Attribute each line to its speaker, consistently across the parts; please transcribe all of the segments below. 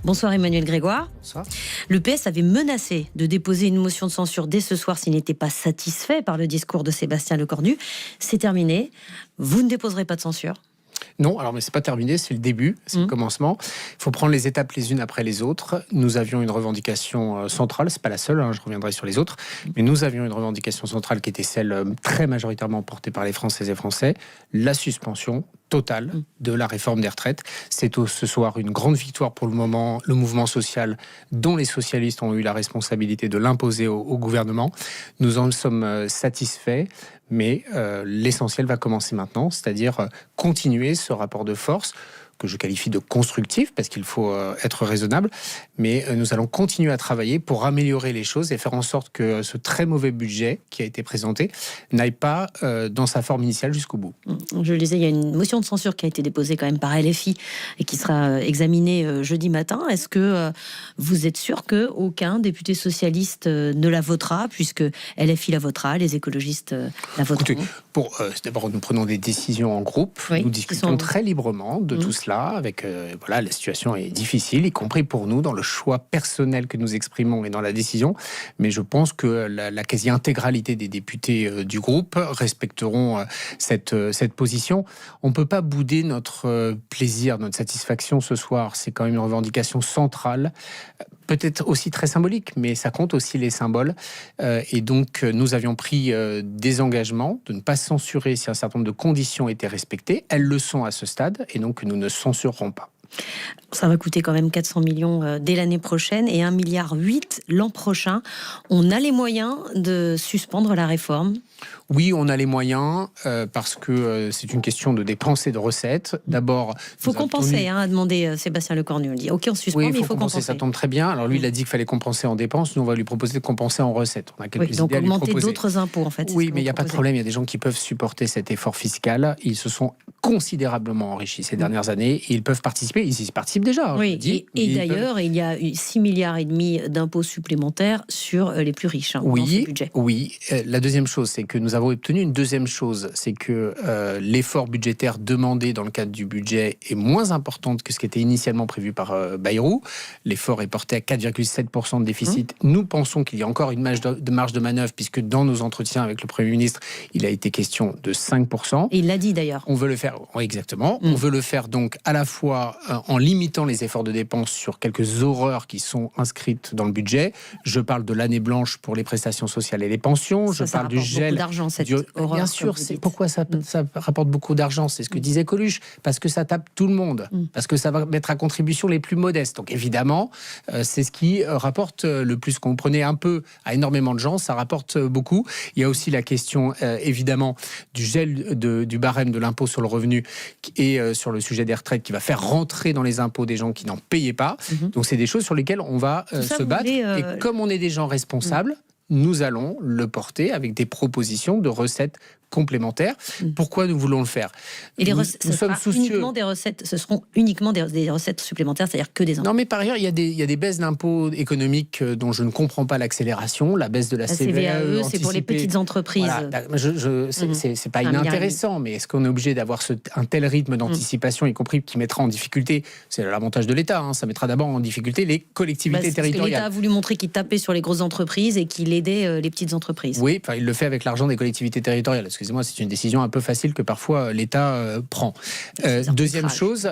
Speaker 1: Bonsoir Emmanuel Grégoire.
Speaker 2: Bonsoir.
Speaker 1: Le PS avait menacé de déposer une motion de censure dès ce soir s'il n'était pas satisfait par le discours de Sébastien Lecornu. C'est terminé. Vous ne déposerez pas de censure ?
Speaker 2: Non, alors mais c'est pas terminé, c'est le début, c'est le commencement. Il faut prendre les étapes les unes après les autres. Nous avions une revendication centrale, c'est pas la seule, je reviendrai sur les autres, mais nous avions une revendication centrale qui était celle très majoritairement portée par les Françaises et Français, la suspension totale de la réforme des retraites. C'est ce soir une grande victoire pour le moment, le mouvement social dont les socialistes ont eu la responsabilité de l'imposer au gouvernement. Nous en sommes satisfaits, mais l'essentiel va commencer maintenant, c'est-à-dire continuer ce rapport de force que je qualifie de constructif, parce qu'il faut être raisonnable, mais nous allons continuer à travailler pour améliorer les choses et faire en sorte que ce très mauvais budget qui a été présenté n'aille pas dans sa forme initiale jusqu'au bout.
Speaker 1: Je le disais, il y a une motion de censure qui a été déposée quand même par LFI et qui sera examinée jeudi matin. Est-ce que vous êtes sûr qu'aucun député socialiste ne la votera, puisque LFI la votera, les écologistes la voteront?
Speaker 2: Écoutez, d'abord, nous prenons des décisions en groupe, nous discutons très librement de tout cela, avec la situation est difficile, y compris pour nous, dans le choix personnel que nous exprimons et dans la décision, mais je pense que la quasi-intégralité des députés du groupe respecteront cette position. On ne peut pas bouder notre plaisir, notre satisfaction ce soir, c'est quand même une revendication centrale, peut-être aussi très symbolique, mais ça compte aussi les symboles. Et donc, nous avions pris des engagements de ne pas censurer si un certain nombre de conditions étaient respectées. Elles le sont à ce stade, et donc nous ne censurerons pas.
Speaker 1: Ça va coûter quand même 400 millions dès l'année prochaine et 1,8 milliard l'an prochain. On a les moyens de suspendre la réforme ?
Speaker 2: Oui, on a les moyens, parce que c'est une question de dépenses et de recettes. D'abord,
Speaker 1: il faut compenser, a demandé Sébastien Lecornu. On dit ok, on suspend, mais il faut compenser.
Speaker 2: Ça tombe très bien. Alors lui, il a dit qu'il fallait compenser en dépenses. Nous, on va lui proposer de compenser en recettes. On a quelques
Speaker 1: donc
Speaker 2: idées à lui
Speaker 1: augmenter
Speaker 2: proposer.
Speaker 1: D'autres impôts, en fait.
Speaker 2: Oui, mais il n'y a pas de problème. Il y a des gens qui peuvent supporter cet effort fiscal. Ils se sont considérablement enrichis ces dernières années et ils peuvent participer. Ils y participent déjà.
Speaker 1: Oui, et d'ailleurs, il y a 6,5 milliards d'impôts supplémentaires sur les plus riches dans ce budget.
Speaker 2: Oui. La deuxième chose, c'est que nous avons obtenu une deuxième chose, c'est que l'effort budgétaire demandé dans le cadre du budget est moins important que ce qui était initialement prévu par Bayrou. L'effort est porté à 4,7% de déficit. Nous pensons qu'il y a encore une marge de manœuvre, puisque dans nos entretiens avec le Premier ministre, il a été question de 5%.
Speaker 1: Et il l'a dit d'ailleurs.
Speaker 2: On veut le faire, exactement. On veut le faire donc à la fois en limitant les efforts de dépenses sur quelques horreurs qui sont inscrites dans le budget. Je parle de l'année blanche pour les prestations sociales et les pensions. Je parle du gel.
Speaker 1: D'argent, cette horreur.
Speaker 2: Bien sûr, c'est pourquoi ça rapporte beaucoup d'argent. C'est ce que disait Coluche, parce que ça tape tout le monde, parce que ça va mettre à contribution les plus modestes. Donc évidemment, c'est ce qui rapporte le plus. Quand vous prenez un peu à énormément de gens, ça rapporte beaucoup. Il y a aussi la question évidemment du gel du barème de l'impôt sur le revenu et sur le sujet des retraites qui va faire rentrer dans les impôts des gens qui n'en payaient pas. Donc c'est des choses sur lesquelles on va se battre. Et comme on est des gens responsables, nous allons le porter avec des propositions de recettes complémentaires. Pourquoi nous voulons le faire?
Speaker 1: Et les recettes, nous sommes soucieux. Uniquement des recettes, ce seront uniquement des recettes supplémentaires, c'est-à-dire que des impôts.
Speaker 2: Non, mais par ailleurs, il y a des baisses d'impôts économiques dont je ne comprends pas l'accélération. La baisse de la CVAE,
Speaker 1: c'est pour les petites entreprises.
Speaker 2: Voilà. C'est pas inintéressant, mais est-ce qu'on est obligé d'avoir un tel rythme d'anticipation, y compris qui mettra en difficulté, c'est l'avantage de l'État, ça mettra d'abord en difficulté les collectivités territoriales.
Speaker 1: L'État a voulu montrer qu'il tapait sur les grosses entreprises et qu'il aidait les petites entreprises.
Speaker 2: Oui, il le fait avec l'argent des collectivités territoriales. Excusez-moi, c'est une décision un peu facile que parfois l'État prend. Deuxième chose,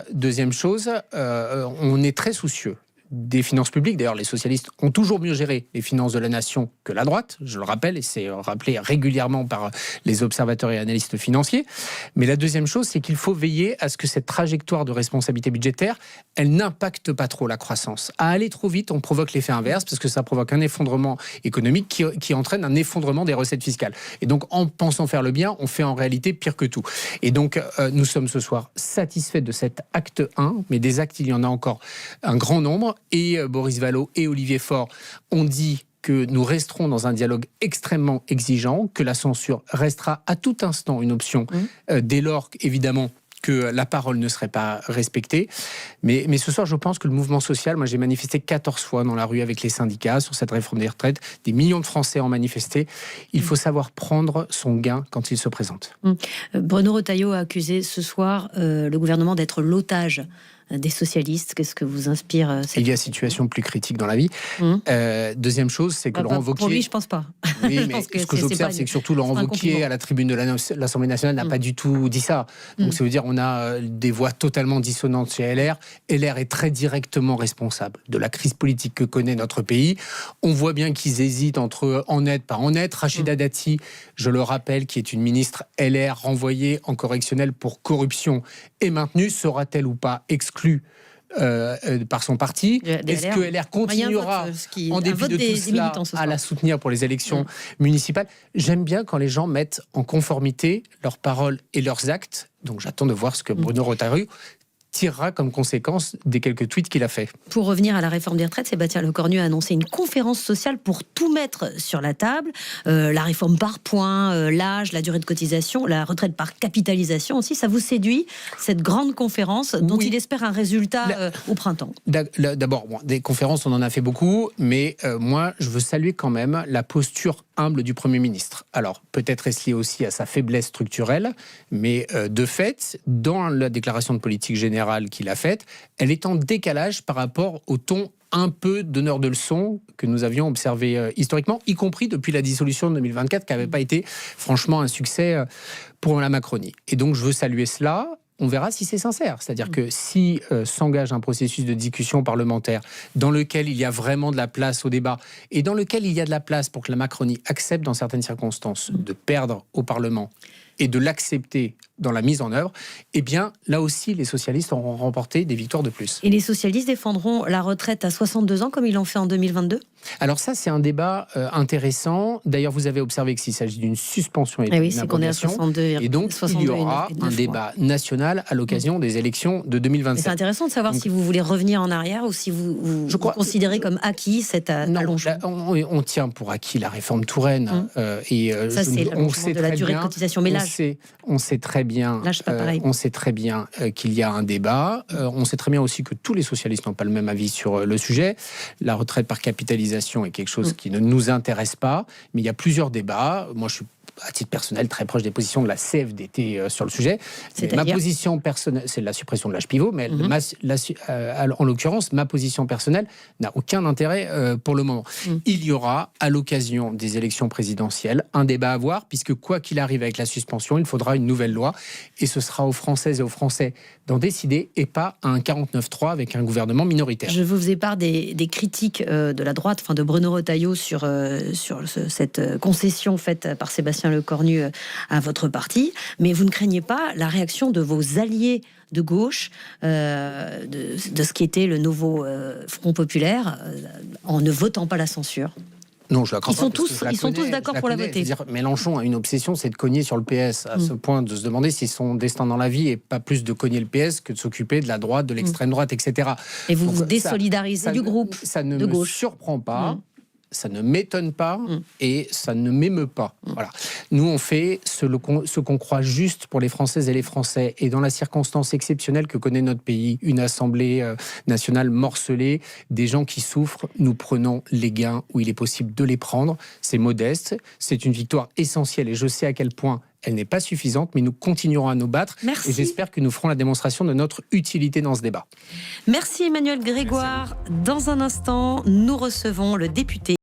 Speaker 2: on est très soucieux des finances publiques. D'ailleurs, les socialistes ont toujours mieux géré les finances de la nation que la droite, je le rappelle, et c'est rappelé régulièrement par les observateurs et analystes financiers. Mais la deuxième chose, c'est qu'il faut veiller à ce que cette trajectoire de responsabilité budgétaire, elle n'impacte pas trop la croissance. À aller trop vite, on provoque l'effet inverse, parce que ça provoque un effondrement économique qui entraîne un effondrement des recettes fiscales. Et donc, en pensant faire le bien, on fait en réalité pire que tout. Et donc, nous sommes ce soir satisfaits de cet acte 1, mais des actes, il y en a encore un grand nombre. Et Boris Vallaud et Olivier Faure ont dit que nous resterons dans un dialogue extrêmement exigeant, que la censure restera à tout instant une option, dès lors, évidemment, que la parole ne serait pas respectée. Mais ce soir, je pense que le mouvement social, moi j'ai manifesté 14 fois dans la rue avec les syndicats sur cette réforme des retraites. Des millions de Français ont manifesté. Il faut savoir prendre son gain quand il se présente.
Speaker 1: Bruno Retailleau a accusé ce soir le gouvernement d'être l'otage des socialistes? Qu'est-ce que vous inspire
Speaker 2: Il y a situation plus critique dans la vie. Deuxième chose, c'est que Laurent Wauquiez...
Speaker 1: Pour lui, je pense pas.
Speaker 2: Oui, mais ce que j'observe, c'est que surtout Laurent Wauquiez, à la tribune de l'Assemblée nationale, n'a pas du tout dit ça. Donc ça veut dire qu'on a des voix totalement dissonantes chez LR. LR est très directement responsable de la crise politique que connaît notre pays. On voit bien qu'ils hésitent entre en être, pas en être. Rachida Dati, je le rappelle, qui est une ministre LR renvoyée en correctionnel pour corruption, est maintenue. Sera-t-elle ou pas exclue par son parti? Est-ce que LR continuera, en dépit de tout cela, à la soutenir pour les élections municipales? J'aime bien quand les gens mettent en conformité leurs paroles et leurs actes. Donc j'attends de voir ce que Bruno Retailleau tirera comme conséquence des quelques tweets qu'il a fait.
Speaker 1: Pour revenir à la réforme des retraites, Sébastien Lecornu a annoncé une conférence sociale pour tout mettre sur la table. La réforme par points, l'âge, la durée de cotisation, la retraite par capitalisation aussi. Ça vous séduit, cette grande conférence dont il espère un résultat au printemps?
Speaker 2: D'abord, des conférences, on en a fait beaucoup, mais moi, je veux saluer quand même la posture humble du Premier ministre. Alors, peut-être est-ce lié aussi à sa faiblesse structurelle, mais de fait, dans la déclaration de politique générale qu'il a faite, elle est en décalage par rapport au ton un peu donneur de leçons que nous avions observé historiquement, y compris depuis la dissolution de 2024, qui n'avait pas été franchement un succès pour la Macronie. Et donc, je veux saluer cela. On verra si c'est sincère. C'est-à-dire que si s'engage un processus de discussion parlementaire dans lequel il y a vraiment de la place au débat et dans lequel il y a de la place pour que la Macronie accepte dans certaines circonstances de perdre au Parlement et de l'accepter dans la mise en œuvre, eh bien, là aussi, les socialistes auront remporté des victoires de plus.
Speaker 1: Et les socialistes défendront la retraite à 62 ans comme ils l'ont fait en 2022 ?
Speaker 2: Alors ça, c'est un débat intéressant. D'ailleurs, vous avez observé qu'il s'agit d'une suspension et d'une abrogation. Et donc, il y aura un débat national à l'occasion des élections de 2027.
Speaker 1: C'est intéressant de savoir si vous voulez revenir en arrière ou si vous considérez comme acquis cet allongement.
Speaker 2: On tient pour acquis la réforme Touraine.
Speaker 1: Ça, c'est l'allongement de la durée de cotisation. Mais
Speaker 2: on sait très bien, qu'il y a un débat. On sait très bien aussi que tous les socialistes n'ont pas le même avis sur le sujet. La retraite par capitalisation est quelque chose qui ne nous intéresse pas, mais il y a plusieurs débats. Moi, je suis à titre personnel très proche des positions de la CFDT sur le sujet. Ma position personnelle, c'est la suppression de l'âge pivot, mais en l'occurrence, ma position personnelle n'a aucun intérêt pour le moment. Il y aura, à l'occasion des élections présidentielles, un débat à avoir, puisque quoi qu'il arrive avec la suspension, il faudra une nouvelle loi, et ce sera aux Françaises et aux Français d'en décider, et pas un 49-3 avec un gouvernement minoritaire.
Speaker 1: Je vous faisais part des critiques de la droite, de Bruno Retailleau sur cette concession faite par Sébastien Lecornu à votre parti, mais vous ne craignez pas la réaction de vos alliés de gauche, de ce qui était le nouveau Front Populaire, en ne votant pas la censure?
Speaker 2: Non, je la crains pas.
Speaker 1: Ils sont tous d'accord pour la voter.
Speaker 2: Mélenchon a une obsession, c'est de cogner sur le PS, à ce point de se demander si son destin dans la vie est pas plus de cogner le PS que de s'occuper de la droite, de l'extrême droite, etc.
Speaker 1: Et vous vous désolidarisez du groupe de gauche.
Speaker 2: Ça ne me surprend pas. Ça ne m'étonne pas et ça ne m'émeut pas. Voilà. Nous, on fait ce qu'on croit juste pour les Françaises et les Français. Et dans la circonstance exceptionnelle que connaît notre pays, une Assemblée nationale morcelée, des gens qui souffrent, nous prenons les gains où il est possible de les prendre. C'est modeste, c'est une victoire essentielle et je sais à quel point elle n'est pas suffisante, mais nous continuerons à nous battre.
Speaker 1: Merci.
Speaker 2: Et j'espère que nous ferons la démonstration de notre utilité dans ce débat.
Speaker 1: Merci Emmanuel Grégoire. Dans un instant, nous recevons le député